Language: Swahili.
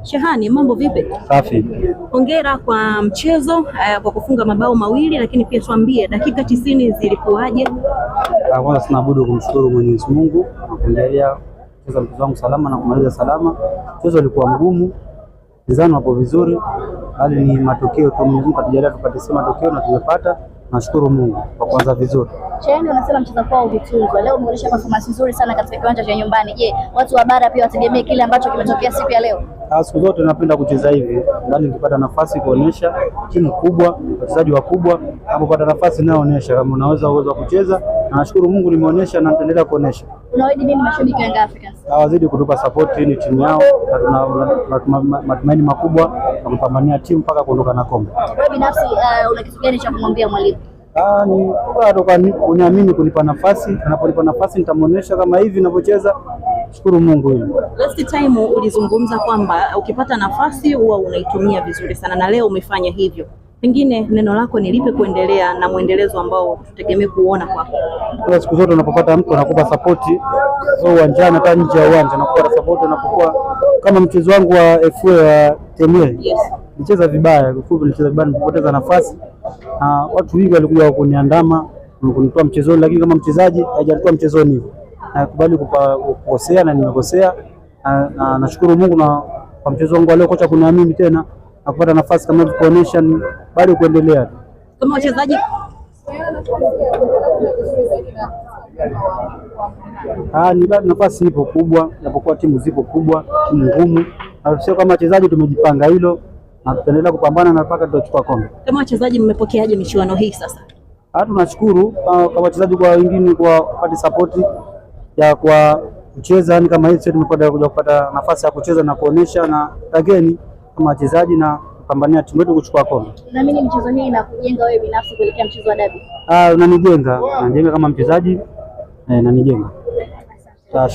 Shehani, mambo vipi? Safi. Hongera kwa mchezo kwa kufunga mabao mawili, lakini pia tuambie dakika 90 zilikuwaje? Kwanza sina budi kumshukuru Mwenyezi Mungu na kuendelea kucheza mchezo wangu salama na kumaliza salama. Mchezo ulikuwa mgumu, wenzangu wapo vizuri, hali ni matokeo tu. Mwenyezi Mungu atujalia tupate matokeo na tumepata. Nashukuru Mungu kwa kuanza vizuri. Shehani, unasema mchezo wao ulituzwa. Leo umeonyesha performance nzuri sana katika kiwanja cha nyumbani. Je, watu wa bara pia wategemee kile ambacho kimetokea siku ya leo? Siku zote napenda kucheza hivi, bali nikipata nafasi kuonesha timu kubwa, wachezaji wakubwa, napopata nafasi naonesha kama unaweza uwezo wa kucheza, na nashukuru Mungu nimeonesha na nitaendelea kuonesha. Unawaahidi nini mashabiki wa Young Africans? Wazidi kutupa support, ni timu yao na tuna matumaini makubwa na kupambania timu mpaka kuondoka na kombe. Wewe binafsi una kitu gani cha kumwambia mwalimu? Ni bado uniamini kunipa nafasi, anaponipa nafasi nitamuonesha kama hivi ninavyocheza. Shukuru Mungu hili. Last time ulizungumza kwamba ukipata nafasi huwa unaitumia vizuri sana na leo umefanya hivyo. Pengine neno lako ni lipi kuendelea na muendelezo ambao tutegemee kuona kwako? Kwa siku zote unapopata mtu anakupa support uwanjani hata nje ya uwanja, anakupa support unapokuwa kama mchezo wangu wa FA wa Temwe. Yes. Nicheza vibaya, nilicheza vibaya, nilipoteza nafasi. Watu wengi walikuja kuniandama, kunitoa mchezoni, lakini kama mchezaji hajanitoa mchezoni hivyo. Nakubali kukosea na nimekosea. Nashukuru Mungu na kwa mchezo wangu leo kocha kuniamini tena na kupata nafasi kama hivi kuonesha bado kuendelea. Kama wachezaji ni bado nafasi ipo kubwa, japokuwa timu zipo kubwa, timu ngumu. Na sio kama wachezaji tumejipanga hilo na tutaendelea kupambana na mpaka tutachukua kombe. Kama wachezaji mmepokeaje michuano hii sasa? Tunashukuru kwa wachezaji kwa wengine kwa kupata support ya kwa kucheza, ni kama hivi tumepata kuja kupata nafasi ya kucheza na kuonesha na again kama wachezaji na kupambania timu yetu kuchukua kombe. Naamini mchezo hii inakujenga wewe binafsi kuelekea mchezo wa dabi. Unanijenga kama mchezaji na nijenga. Shukrani.